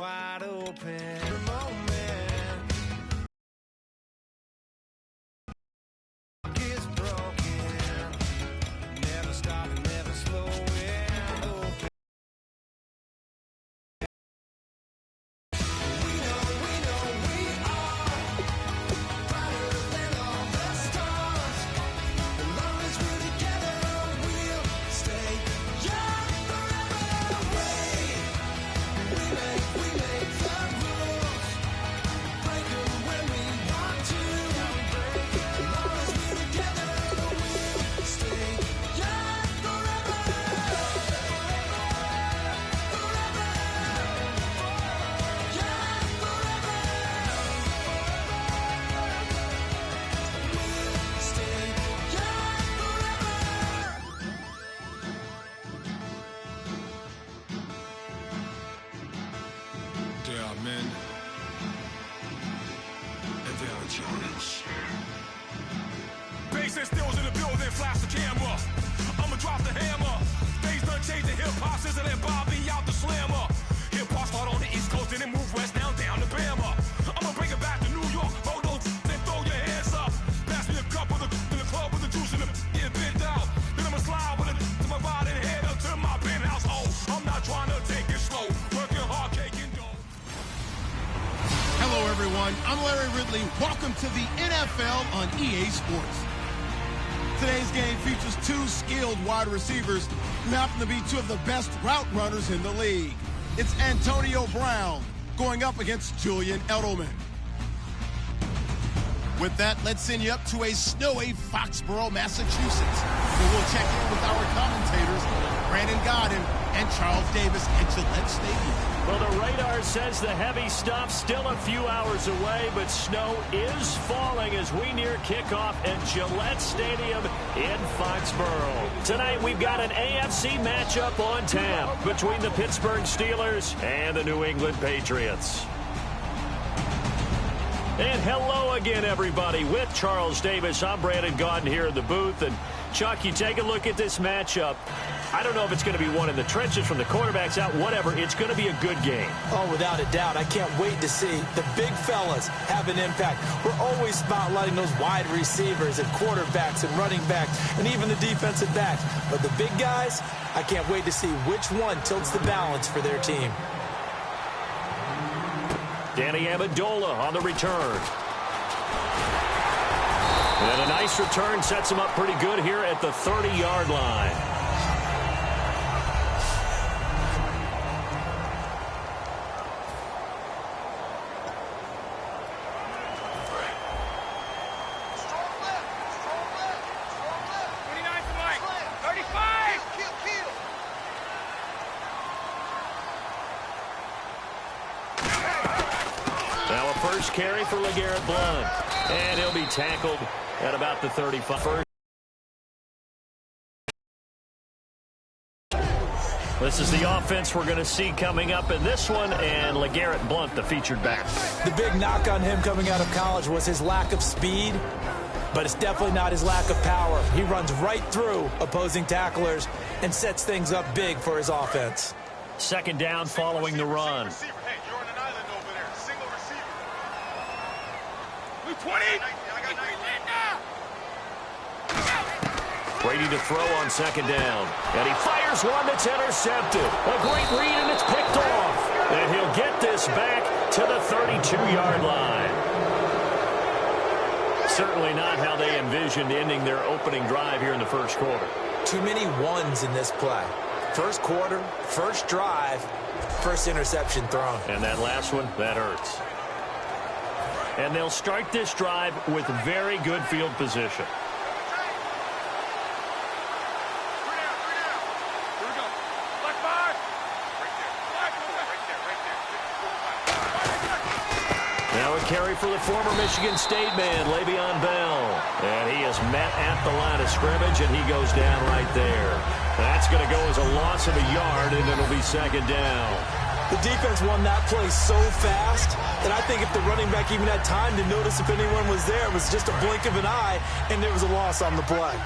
wide open. Moment is broken. Never stopping, never slowing. Open. We know we are brighter than all the stars. As long as we're together, we'll stay young forever. We make the rules, break them when we want to. As long as we're together, we'll stay young forever. Young forever. We'll stay young forever. There are men, and there are giants. Bass and stills in the building, flash the camera. I'ma drop the hammer. Things done changed, the hip-hop sizzle and Bobby out the slammer. Hip-hop start on the East Coast and then move west, now down to Bama. I'ma bring it back to New York, hold on, then throw your hands up. Pass me a cup of the in the club with the juice in the get bent out. Then I'ma slide with it to my ride and head up to my penthouse. Oh, I'm not trying to take it slow, working hard, caking dough. Hello, everyone. I'm Larry Ridley. Welcome to the NFL on EA Sports. Today's game features two skilled wide receivers who happen to be two of the best route runners in the league. It's Antonio Brown going up against Julian Edelman. With that, let's send you up to a snowy Foxborough, Massachusetts, where we'll check in with our commentators, Brandon Godden and Charles Davis at Gillette Stadium. Well, the radar says the heavy stuff still a few hours away, but snow is falling as we near kickoff at Gillette Stadium in Foxborough. Tonight, we've got an AFC matchup on tap between the Pittsburgh Steelers and the New England Patriots. And hello again, everybody. With Charles Davis, I'm Brandon Gaudin here in the booth. And, Chuck, you take a look at this matchup. I don't know if it's going to be one in the trenches from the quarterbacks out, whatever. It's going to be a good game. Oh, without a doubt. I can't wait to see the big fellas have an impact. We're always spotlighting those wide receivers and quarterbacks and running backs and even the defensive backs. But the big guys, I can't wait to see which one tilts the balance for their team. Danny Amendola on the return. And a nice return sets him up pretty good here at the 30-yard line. Now a first carry for LeGarrette Blount. And he'll be tackled at about the 35. This is the offense we're going to see coming up in this one, and LeGarrette Blount, the featured back. The big knock on him coming out of college was his lack of speed, but it's definitely not his lack of power. He runs right through opposing tacklers and sets things up big for his offense. Second down following the run. Hey, you're on an island over there. Single receiver. We 20. Brady to throw on second down. And he fires one that's intercepted. A great read, and it's picked off. And he'll get this back to the 32-yard line. Certainly not how they envisioned ending their opening drive here in the first quarter. Too many ones in this play. First quarter, first drive, first interception thrown. And that last one, that hurts. And they'll start this drive with very good field position. Now a carry for the former Michigan State man, Le'Veon Bell. And he is met at the line of scrimmage, and he goes down right there. That's going to go as a loss of a yard, and it'll be second down. The defense won that play so fast that I think if the running back even had time to notice if anyone was there, it was just a blink of an eye, and there was a loss on the play.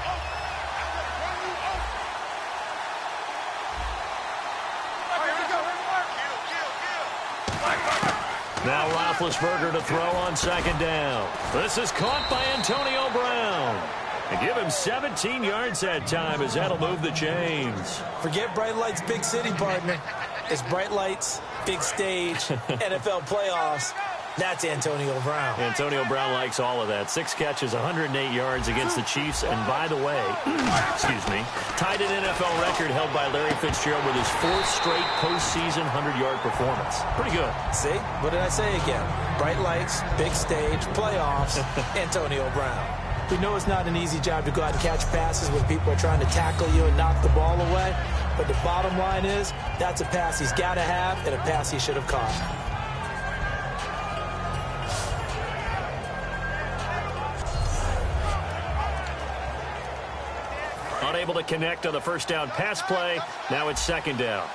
Now Roethlisberger to throw on second down. This is caught by Antonio Brown. And give him 17 yards that time as that'll move the chains. Forget bright lights, big city, partner. It's bright lights, big stage, NFL playoffs. That's Antonio Brown. Antonio Brown likes all of that. 6 catches, 108 yards against the Chiefs. And by the way, tied an NFL record held by Larry Fitzgerald with his 4th straight postseason 100-yard performance. Pretty good. See? What did I say again? Bright lights, big stage, playoffs, Antonio Brown. We know it's not an easy job to go out and catch passes when people are trying to tackle you and knock the ball away. But the bottom line is, that's a pass he's got to have and a pass he should have caught. Unable to connect on the first down pass play. Now it's second down.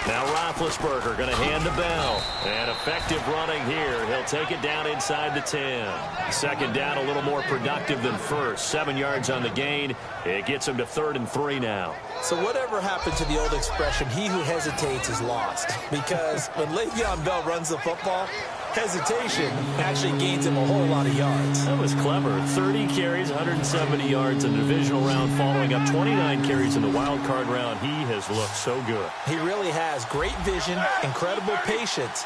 Now Roethlisberger going to hand to Bell. And effective running here. He'll take it down inside the 10. Second down a little more productive than first. 7 yards on the gain. It gets him to 3rd and 3 now. So whatever happened to the old expression, he who hesitates is lost? Because when Le'Veon Bell runs the football, hesitation actually gains him a whole lot of yards. That was clever. 30 carries, 170 yards in the divisional round, following up 29 carries in the wild card round. He has looked so good. He really has great vision, incredible patience,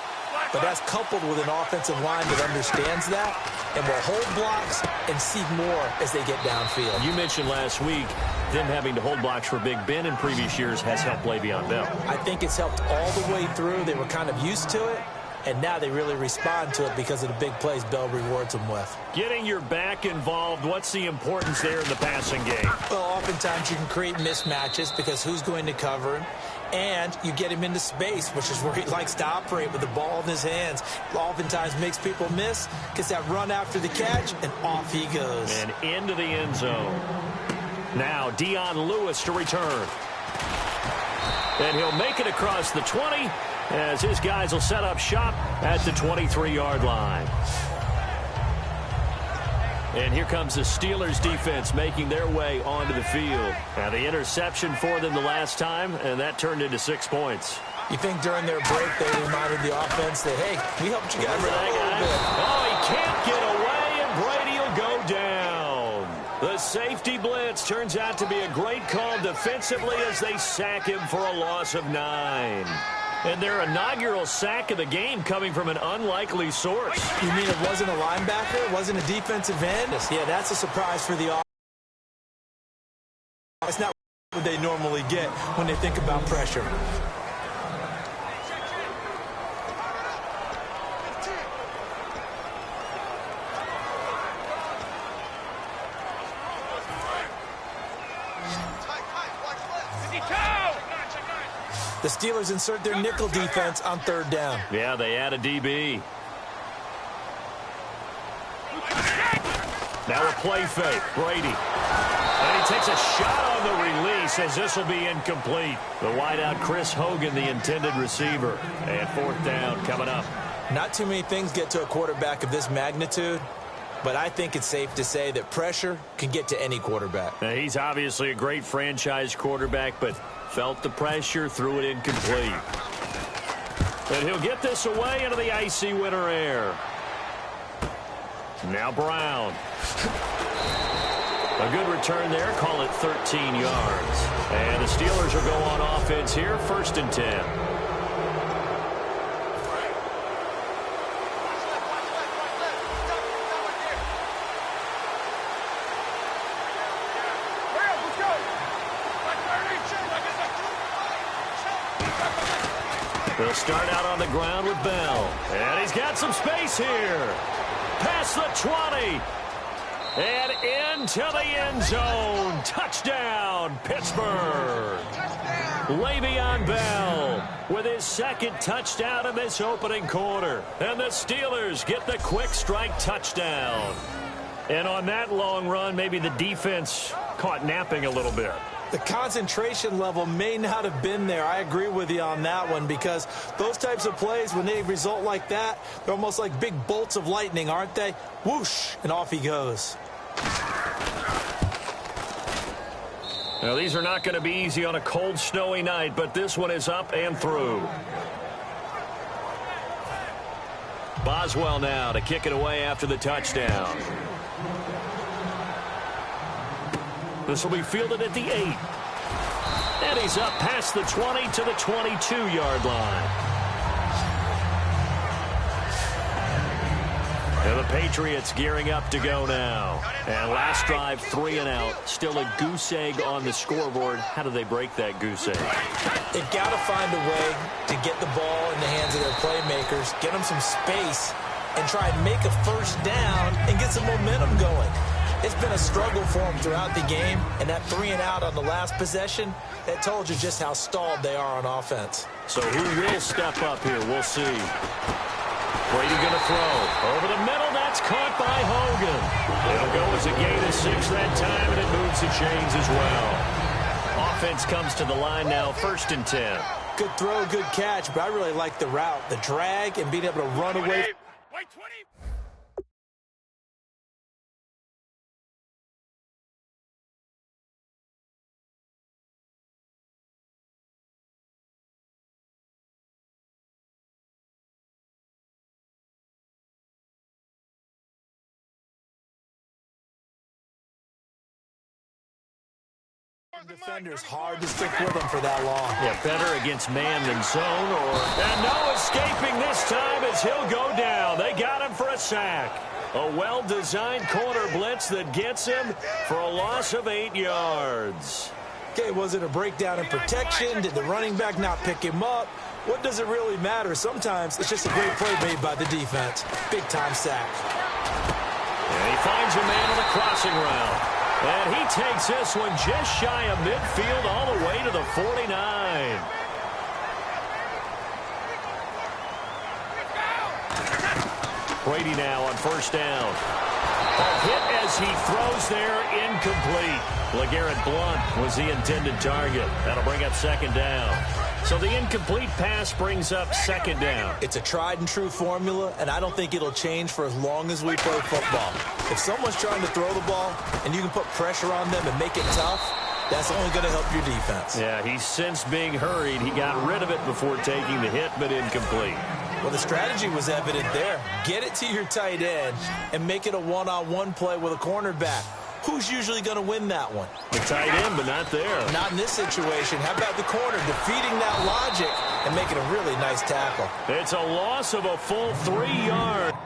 but that's coupled with an offensive line that understands that and will hold blocks and seek more as they get downfield. You mentioned last week them having to hold blocks for Big Ben in previous years has helped Le'Veon Bell. I think it's helped all the way through. They were kind of used to it. And now they really respond to it because of the big plays Bell rewards them with. Getting your back involved, what's the importance there in the passing game? Well, oftentimes you can create mismatches because who's going to cover him? And you get him into space, which is where he likes to operate with the ball in his hands. Oftentimes makes people miss, gets that run after the catch, and off he goes. And into the end zone. Now Dion Lewis to return. And he'll make it across the 20. As his guys will set up shop at the 23-yard line. And here comes the Steelers defense making their way onto the field. Now the interception for them the last time, and that turned into 6 points. You think during their break they reminded the offense that, hey, we helped you guys Remember out that a little guy? bit. Oh, he can't get away, and Brady will go down. The safety blitz turns out to be a great call defensively as they sack him for a loss of 9. And their inaugural sack of the game coming from an unlikely source. You mean it wasn't a linebacker? It wasn't a defensive end? Yeah, that's a surprise for the offense. That's not what they normally get when they think about pressure. The Steelers insert their nickel defense on 3rd down. Yeah, they add a DB. Now a play fake. Brady. And he takes a shot on the release as this will be incomplete. The wideout Chris Hogan, the intended receiver. And 4th down coming up. Not too many things get to a quarterback of this magnitude, but I think it's safe to say that pressure can get to any quarterback. Now, he's obviously a great franchise quarterback, but felt the pressure, threw it incomplete. And he'll get this away into the icy winter air. Now Brown. A good return there, call it 13 yards. And the Steelers will go on offense here, 1st and 10. They'll start out on the ground with Bell. And he's got some space here. Past the 20. And into the end zone. Touchdown, Pittsburgh. Le'Veon Bell with his 2nd touchdown in this opening quarter. And the Steelers get the quick strike touchdown. And on that long run, maybe the defense caught napping a little bit. The concentration level may not have been there. I agree with you on that one because those types of plays, when they result like that, they're almost like big bolts of lightning, aren't they? Whoosh, and off he goes. Now, these are not going to be easy on a cold, snowy night, but this one is up and through. Boswell now to kick it away after the touchdown. This will be fielded at the 8. And he's up past the 20 to the 22-yard line. And the Patriots gearing up to go now. And last drive, 3 and out. Still a goose egg on the scoreboard. How do they break that goose egg? They've got to find a way to get the ball in the hands of their playmakers, get them some space, and try and make a first down and get some momentum going. It's been a struggle for them throughout the game, and that 3 and out on the last possession, that told you just how stalled they are on offense. So who will step up here? We'll see. Brady going to throw. Over the middle, that's caught by Hogan. It'll go as a gain of 6 that time, and it moves the chains as well. Offense comes to the line now, 1st and 10. Good throw, good catch, but I really like the route, the drag, and being able to run away. Wait, 20. Defenders hard to stick with them for that long. Yeah, better against man than zone. And no escaping this time as he'll go down. They got him for a sack. A well-designed corner blitz that gets him for a loss of 8 yards. Okay, was it a breakdown in protection? Did the running back not pick him up? What does it really matter? Sometimes it's just a great play made by the defense. Big-time sack. And he finds a man on the crossing route. And he takes this one just shy of midfield all the way to the 49. Brady now on 1st down. A hit as he throws there, incomplete. LeGarrette Blount was the intended target. That'll bring up 2nd down. So the incomplete pass brings up 2nd down. It's a tried-and-true formula, and I don't think it'll change for as long as we play football. If someone's trying to throw the ball and you can put pressure on them and make it tough, that's only going to help your defense. Yeah, he's since being hurried. He got rid of it before taking the hit, but incomplete. Well, the strategy was evident there. Get it to your tight end and make it a one-on-one play with a cornerback. Who's usually going to win that one? The tight end, but not there. Not in this situation. How about the corner defeating that logic and making a really nice tackle? It's a loss of a full 3 yards.